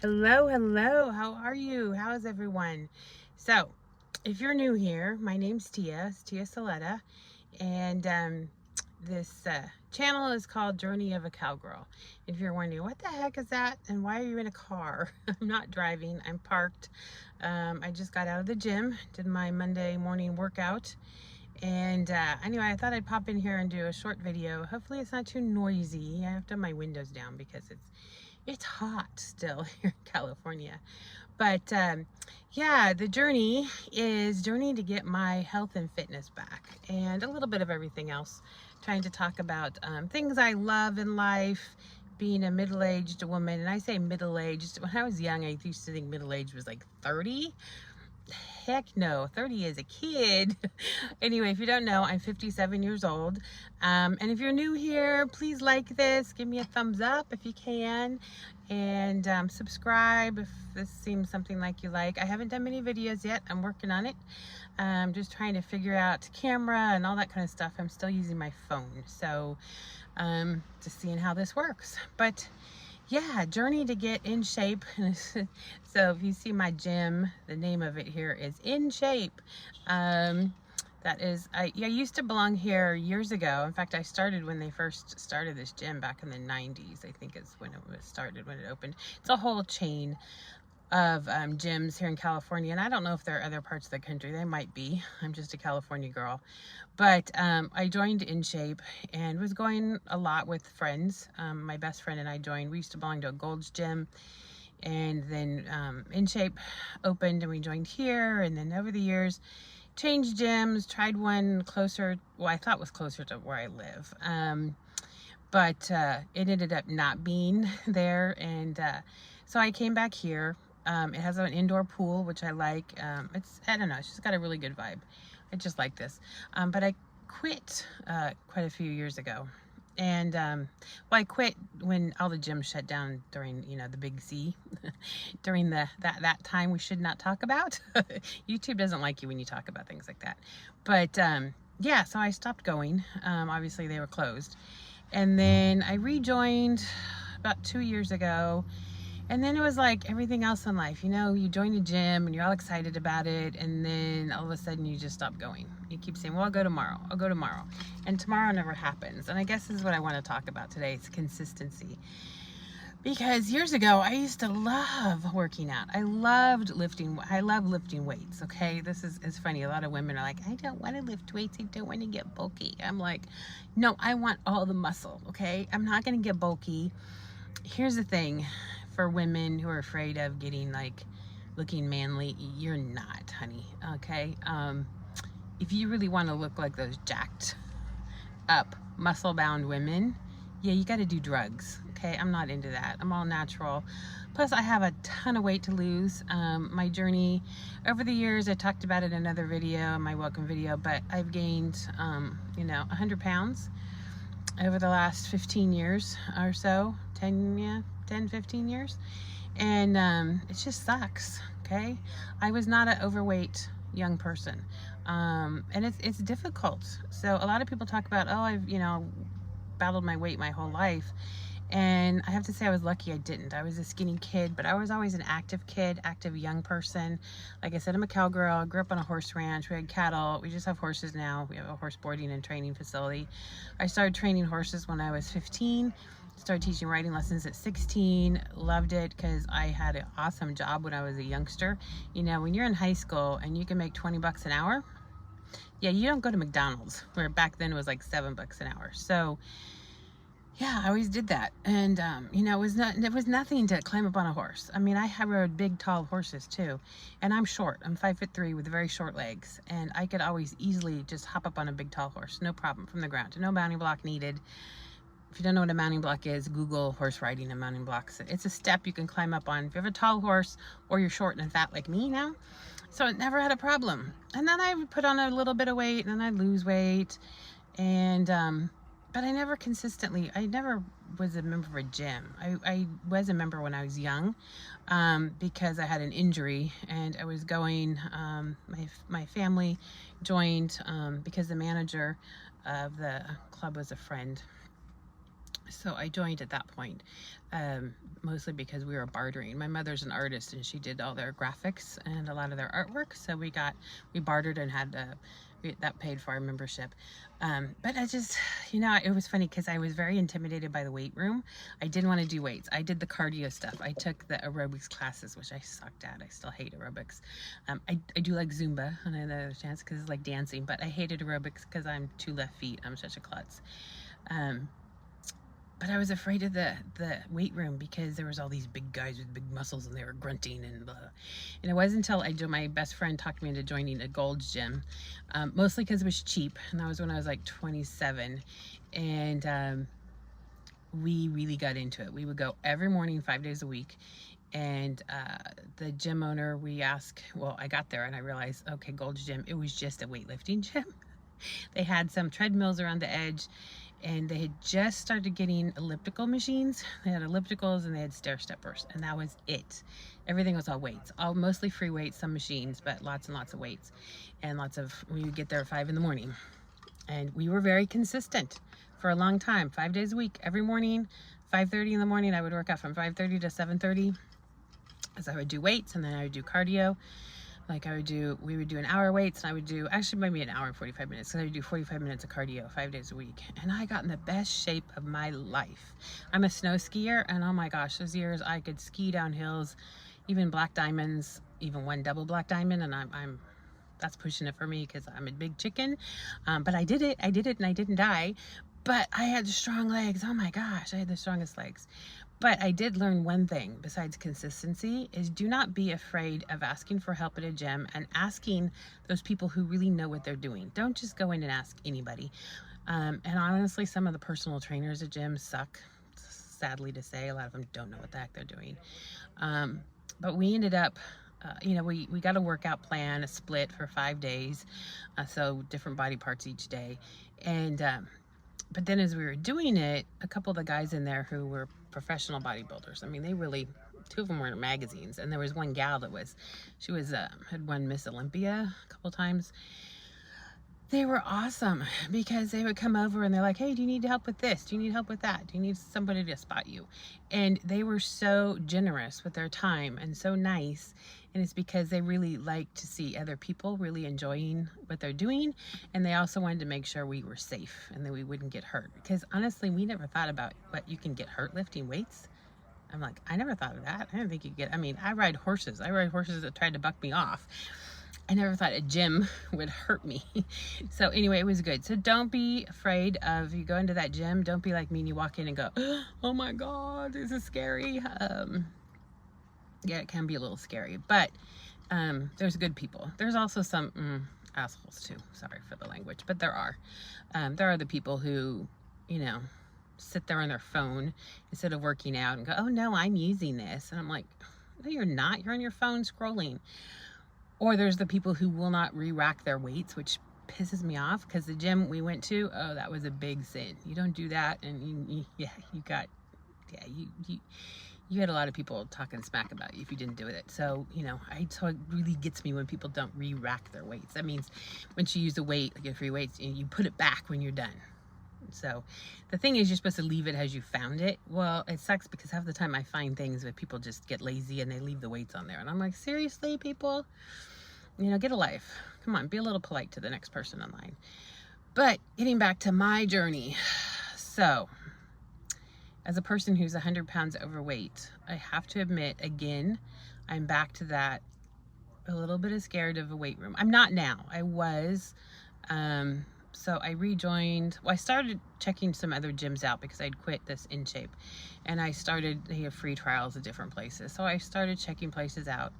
Hello, hello. How are you? How is everyone? So, if you're new here, my name's Tia. It's Tia Saletta, and this channel is called Journey of a Cowgirl. If you're wondering what the heck is that, and why are you in a car? I'm not driving. I'm parked. I just got out of the gym, did my Monday morning workout, and anyway, I thought I'd pop in here and do a short video. Hopefully, it's not too noisy. I have to have my windows down because it's hot still here in California. But yeah, the journey is journeying to get my health and fitness back and a little bit of everything else. Trying to talk about things I love in life, being a middle-aged woman. And I say middle-aged. When I was young, I used to think middle-aged was like 30. Heck no, 30 is a kid. Anyway, if you don't know, I'm 57 years old. And if you're new here, please like this, give me a thumbs up if you can, and subscribe if this seems something like you like. I haven't done many videos yet. I'm working on it. Just trying to figure out camera and all that kind of stuff. I'm still using my phone, so just seeing how this works. But yeah, journey to get in shape. So if you see my gym, the name of it here is In Shape. That is, I used to belong here years ago. In fact, I started when they first started this gym back in the 90s, I think is when it was started, when it opened. It's a whole chain of gyms here in California, and I don't know if there are other parts of the country. They might be. I'm just a California girl. But I joined In Shape and was going a lot with friends. My best friend and I joined. We used to belong to a Gold's Gym, and then In Shape opened and we joined here, and then over the years changed gyms, tried one closer, well, I thought was closer to where I live, but it ended up not being there, and so I came back here. It has an indoor pool, which I like. I don't know, it's just got a really good vibe. I just like this. But I quit quite a few years ago. And well, I quit when all the gyms shut down during, the big C, during that time we should not talk about. YouTube doesn't like you when you talk about things like that. But yeah, so I stopped going. Obviously, they were closed. And then I rejoined about 2 years ago. And then it was like everything else in life, you join a gym and you're all excited about it, and then all of a sudden you just stop going. You keep saying, well, I'll go tomorrow. I'll go tomorrow. And tomorrow never happens. And I guess this is what I want to talk about today. It's consistency. Because years ago, I used to love working out. I loved lifting. I love lifting weights, okay? This is funny. A lot of women are like, I don't want to lift weights. I don't want to get bulky. I'm like, no, I want all the muscle, okay? I'm not going to get bulky. Here's the thing. For women who are afraid of getting looking manly, you're not, honey, okay? If you really want to look like those jacked up muscle bound women, yeah, you got to do drugs, okay? I'm not into that. I'm all natural. Plus, I have a ton of weight to lose. My journey over the years, I talked about it in another video, my welcome video, but I've gained 100 pounds over the last 15 years or so. 15 years, and it just sucks, okay? I was not an overweight young person, and it's difficult. So a lot of people talk about, oh, I've battled my weight my whole life, and I have to say I was lucky I didn't. I was a skinny kid, but I was always an active kid, active young person. Like I said, I'm a cowgirl. I grew up on a horse ranch. We had cattle. We just have horses now. We have a horse boarding and training facility. I started training horses when I was 15. Started teaching riding lessons at 16. Loved it because I had an awesome job when I was a youngster. When you're in high school and you can make 20 bucks an hour, yeah, you don't go to McDonald's, where back then it was like $7 an hour. So yeah, I always did that. And it was nothing to climb up on a horse. I mean, I rode big, tall horses too, and I'm short. I'm 5'3" with very short legs, and I could always easily just hop up on a big, tall horse, no problem, from the ground. No mounting block needed. If you don't know what a mounting block is, Google horse riding and mounting blocks. It's a step you can climb up on if you have a tall horse or you're short and fat like me now. So it never had a problem. And then I would put on a little bit of weight, and then I'd lose weight. And but I never was a member of a gym. I was a member when I was young, because I had an injury, and I was going, my family joined because the manager of the club was a friend So I joined at that point, mostly because we were bartering. My mother's an artist and she did all their graphics and a lot of their artwork. So we bartered and had that paid for our membership. But I just, it was funny because I was very intimidated by the weight room. I didn't want to do weights. I did the cardio stuff. I took the aerobics classes, which I sucked at. I still hate aerobics. I do like Zumba on another chance because it's like dancing, but I hated aerobics because I'm 2 left feet. I'm such a klutz. But I was afraid of the weight room because there was all these big guys with big muscles and they were grunting and blah. And it wasn't until my best friend talked me into joining a Gold's Gym, mostly because it was cheap. And that was when I was like 27. And we really got into it. We would go every morning, 5 days a week. And the gym owner, I got there and I realized, okay, Gold's Gym, it was just a weightlifting gym. They had some treadmills around the edge, and they had just started getting elliptical machines. They had ellipticals and they had stair steppers, and that was it. Everything was all weights, mostly free weights, some machines, but lots and lots of weights. And we would get there at 5 in the morning. And we were very consistent for a long time, 5 days a week, every morning, 5:30 in the morning. I would work out from 5:30 to 7:30 as I would do weights, and then I would do cardio. Like we would do an hour weights, and I would do, actually maybe an hour and 45 minutes, because I would do 45 minutes of cardio 5 days a week. And I got in the best shape of my life. I'm a snow skier, and oh my gosh, those years I could ski down hills, even black diamonds, even one double black diamond, and that's pushing it for me because I'm a big chicken. But I did it, and I didn't die. But I had strong legs. Oh my gosh, I had the strongest legs. But I did learn one thing besides consistency is do not be afraid of asking for help at a gym and asking those people who really know what they're doing. Don't just go in and ask anybody. And honestly, some of the personal trainers at gyms suck, sadly to say. A lot of them don't know what the heck they're doing. But we ended up, we got a workout plan, a split for 5 days. So different body parts each day. And but then as we were doing it, a couple of the guys in there who were professional bodybuilders, I mean, two of them were in magazines, and there was one gal she had won Miss Olympia a couple times. They were awesome because they would come over and they're like, hey, do you need help with this? Do you need help with that? Do you need somebody to spot you? And they were so generous with their time and so nice. And it's because they really like to see other people really enjoying what they're doing. And they also wanted to make sure we were safe and that we wouldn't get hurt. Because honestly, we never thought about what you can get hurt lifting weights. I'm like, I never thought of that. I didn't think I ride horses. I ride horses that tried to buck me off. I never thought a gym would hurt me. So anyway, it was good. So don't be afraid of, you go into that gym, don't be like me and you walk in and go, oh my God, this is scary. Yeah, it can be a little scary, but there's good people. There's also some assholes too. Sorry for the language, but there are. There are the people who, sit there on their phone instead of working out and go, oh no, I'm using this. And I'm like, no, you're not. You're on your phone scrolling. Or there's the people who will not re-rack their weights, which pisses me off because the gym we went to, oh, that was a big sin. You don't do that. And you had a lot of people talking smack about you if you didn't do it. So, so it really gets me when people don't re-rack their weights. That means once you use a weight, like a free weights, you put it back when you're done. So the thing is, you're supposed to leave it as you found it. Well, it sucks because half the time I find things that people just get lazy and they leave the weights on there. And I'm like, seriously, people? Get a life. Come on, be a little polite to the next person online. But getting back to my journey. So, as a person who's 100 pounds overweight, I have to admit, again, I'm back to that a little bit of scared of a weight room. I'm not now. I was. So I rejoined. Well, I started checking some other gyms out because I'd quit this In Shape. And they have free trials at different places. So I started checking places out,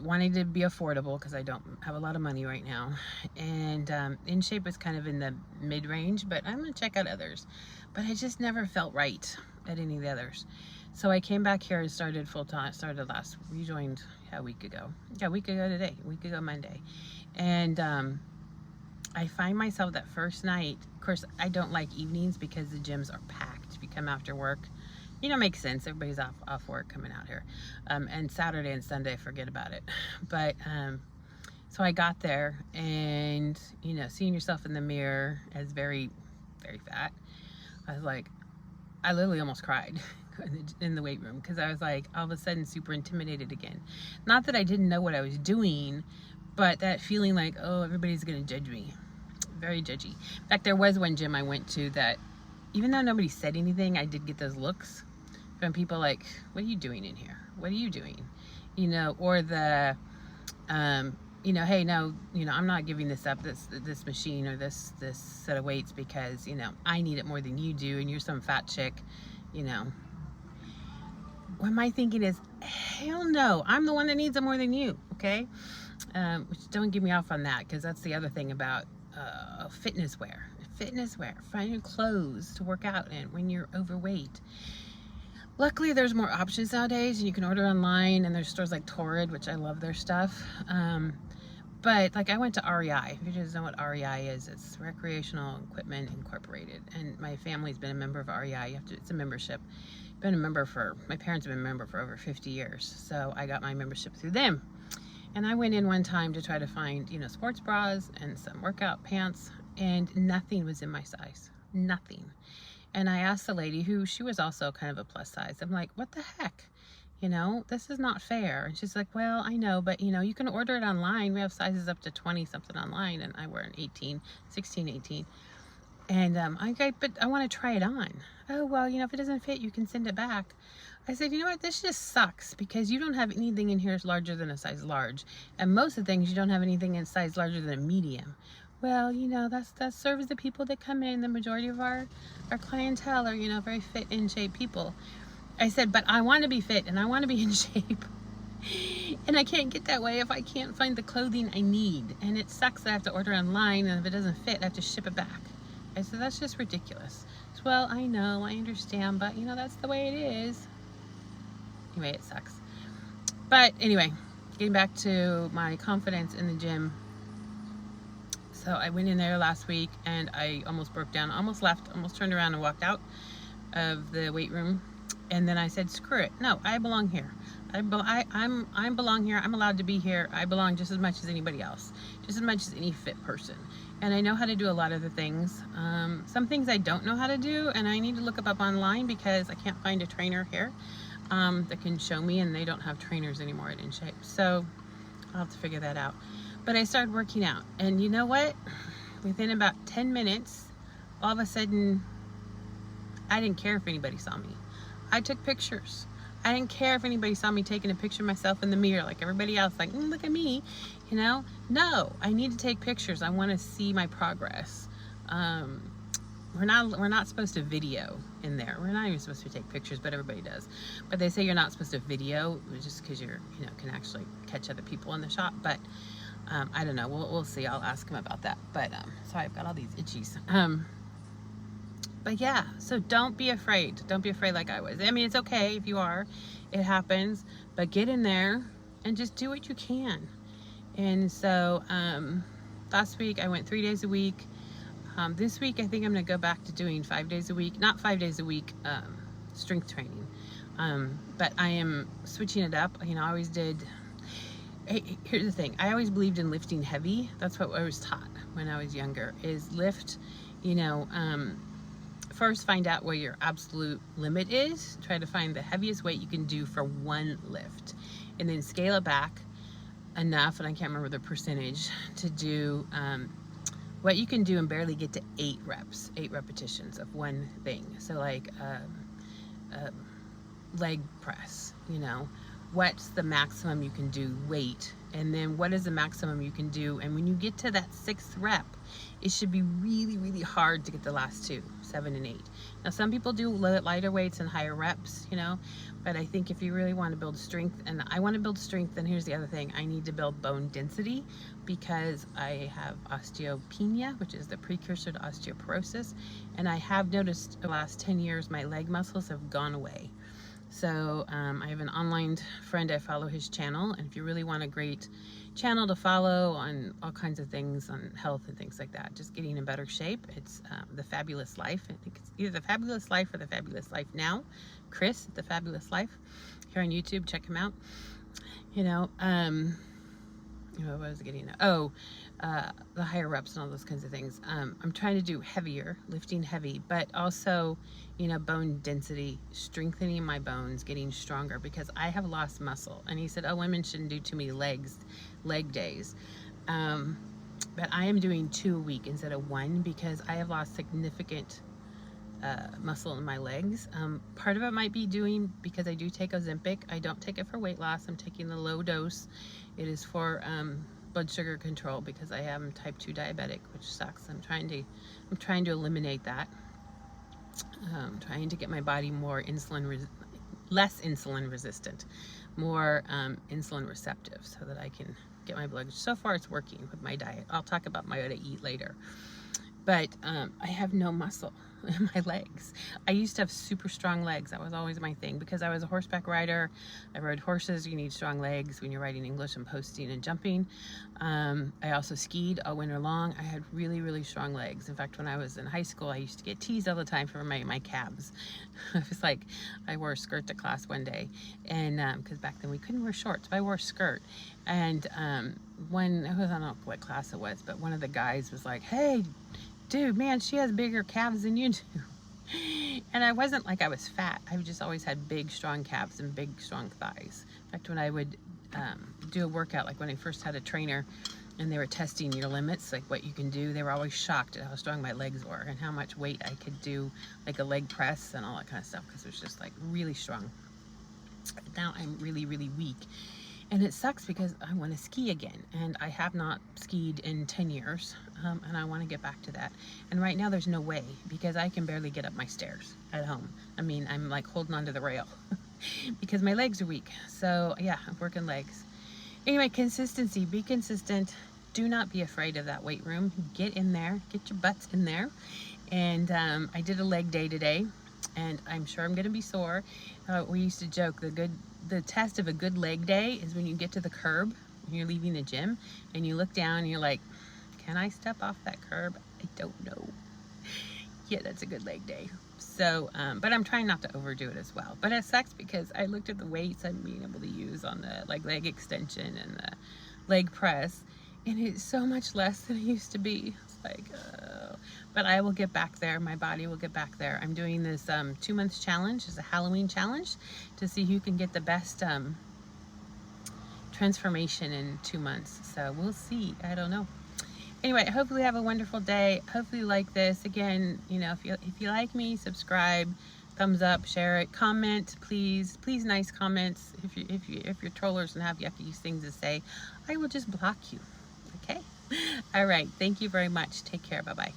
wanting to be affordable because I don't have a lot of money right now. And In Shape was kind of in the mid-range, but I'm going to check out others. But I just never felt right at any of the others. So I came back here and started full-time. Rejoined a week ago. Yeah, a week ago today. A week ago Monday. And I find myself that first night, of course, I don't like evenings because the gyms are packed. If you come after work, makes sense. Everybody's off work coming out here. And Saturday and Sunday, forget about it. But, so I got there and, seeing yourself in the mirror as very, very fat, I was like, I literally almost cried in the weight room because I was like all of a sudden super intimidated again. Not that I didn't know what I was doing, but that feeling like, oh, everybody's gonna judge me. Very judgy. In fact, there was one gym I went to that even though nobody said anything, I did get those looks from people like, what are you doing in here? What are you doing? You know, or the you know, hey, no, you know, I'm not giving this up, this machine or this set of weights because, you know, I need it more than you do and you're some fat chick, you know. What my thinking is, hell no, I'm the one that needs it more than you, okay? Which don't get me off on that because that's the other thing about fitness wear. Fitness wear, find your clothes to work out in when you're overweight. Luckily, there's more options nowadays and you can order online and there's stores like Torrid, which I love their stuff. But like I went to REI. If you just know what REI is, it's Recreational Equipment Incorporated. And my family's been a member of REI. It's a membership. My parents have been a member for over 50 years. So I got my membership through them. And I went in one time to try to find, you know, sports bras and some workout pants, and nothing was in my size. Nothing. And I asked the lady she was also kind of a plus size. I'm like, what the heck? You know, this is not fair. And she's like, well, I know, but you know, you can order it online. We have sizes up to 20 something online, and I wear an 16, 18. And but I want to try it on. Oh, well, you know, if it doesn't fit, you can send it back. I said, you know what, this just sucks because you don't have anything in here larger than a size large. And most of the things, you don't have anything in size larger than a medium. Well, you know, that serves the people that come in. The majority of our clientele are, you know, very fit, in shape people. I said, but I want to be fit and I want to be in shape. And I can't get that way if I can't find the clothing I need. And it sucks that I have to order online, and if it doesn't fit, I have to ship it back. I said, that's just ridiculous. So, well, I know, I understand, but you know, that's the way it is. Anyway, it sucks. But anyway, getting back to my confidence in the gym. So I went in there last week and I almost broke down, almost left, almost turned around and walked out of the weight room. And then I said, screw it. No, I belong here. I belong here. I'm allowed to be here. I belong just as much as anybody else, just as much as any fit person. And I know how to do a lot of the things. Some things I don't know how to do, and I need to look up online because I can't find a trainer here that can show me, and they don't have trainers anymore at InShape. So I'll have to figure that out. But I started working out, and you know what? Within about 10 minutes, all of a sudden, I didn't care if anybody saw me. I took pictures. I didn't care if anybody saw me taking a picture of myself in the mirror like everybody else, like, look at me, you know? No, I need to take pictures. I want to see my progress. We're not supposed to video in there. We're not even supposed to take pictures, but everybody does. But they say you're not supposed to video just because you're, you know, can actually catch other people in the shop. But I don't know. We'll see. I'll ask him about that. But sorry, I've got all these itchies. But yeah, so don't be afraid. Don't be afraid like I was. I mean, it's okay if you are. It happens. But get in there and just do what you can. And so last week I went 3 days a week. This week I think I'm going to go back to doing 5 days a week. Not 5 days a week, strength training. But I am switching it up. You know, I always did. Hey, here's the thing. I always believed in lifting heavy. That's what I was taught when I was younger, is lift, you know, first find out where your absolute limit is. Try to find the heaviest weight you can do for one lift. And then scale it back enough, and I can't remember the percentage, to do what you can do and barely get to 8 reps, 8 repetitions of one thing. So like leg press, you know. What's the maximum you can do weight, and then what is the maximum you can do, and when you get to that 6th rep, it should be really, really hard to get the last 2, 7 and 8. Now some people do lighter weights and higher reps, you know, but I think if you really want to build strength, and I want to build strength, then here's the other thing. I need to build bone density because I have osteopenia, which is the precursor to osteoporosis, and I have noticed the last 10 years my leg muscles have gone away. So I have an online friend, I follow his channel, and if you really want a great channel to follow on all kinds of things on health and things like that, just getting in better shape, it's The Fabulous Life. I think it's either The Fabulous Life or The Fabulous Life Now. Chris, The Fabulous Life, here on YouTube, check him out. You know, what was I getting at? Oh, the higher reps and all those kinds of things. I'm trying to do heavier, lifting heavy, but also, you know, bone density, strengthening my bones, getting stronger, because I have lost muscle. And he said, oh, women shouldn't do too many leg days. But I am doing 2 a week instead of 1 because I have lost significant muscle in my legs. Part of it might be because I do take Ozempic. I don't take it for weight loss. I'm taking the low dose. It is for blood sugar control because I am type 2 diabetic, which sucks. I'm trying to eliminate that. Trying to get my body more less insulin resistant, more insulin receptive, so that I can get my blood. So far it's working with my diet. I'll talk about what I eat later. But I have no muscle in my legs. I used to have super strong legs. That was always my thing because I was a horseback rider. I rode horses. You need strong legs when you're writing English and posting and jumping. I also skied all winter long. I had really, really strong legs. In fact, when I was in high school, I used to get teased all the time for my calves. It was like I wore a skirt to class one day, and because back then we couldn't wear shorts, but I wore a skirt. And when I don't know what class it was, but one of the guys was like, "Hey, dude, man, she has bigger calves than you do." And I wasn't like I was fat. I've just always had big, strong calves and big, strong thighs. In fact, when I would do a workout, like when I first had a trainer and they were testing your limits, like what you can do, they were always shocked at how strong my legs were and how much weight I could do, like a leg press and all that kind of stuff, because it was just like really strong. Now I'm really, really weak. And it sucks because I want to ski again, and I have not skied in 10 years, and I want to get back to that. And right now there's no way because I can barely get up my stairs at home. I mean, I'm like holding onto the rail because my legs are weak. So yeah, I'm working legs. Anyway, consistency, be consistent. Do not be afraid of that weight room. Get in there, get your butts in there. And I did a leg day today, and I'm sure I'm going to be sore. We used to joke, the test of a good leg day is when you get to the curb when you're leaving the gym and you look down and you're like, can I step off that curb? I don't know. Yeah, that's a good leg day. So, but I'm trying not to overdo it as well. But it sucks because I looked at the weights I'm being able to use on the leg extension and the leg press, and it's so much less than it used to be. It's like, oh. But I will get back there. My body will get back there. I'm doing this 2 months challenge. It's a Halloween challenge to see who can get the best transformation in 2 months. So we'll see. I don't know. Anyway, hopefully have a wonderful day. Hopefully you like this. Again, you know, if you like me, subscribe, thumbs up, share it, comment, please nice comments. If you're trollers and have yucky things to say, I will just block you. Okay? All right. Thank you very much. Take care. Bye-bye.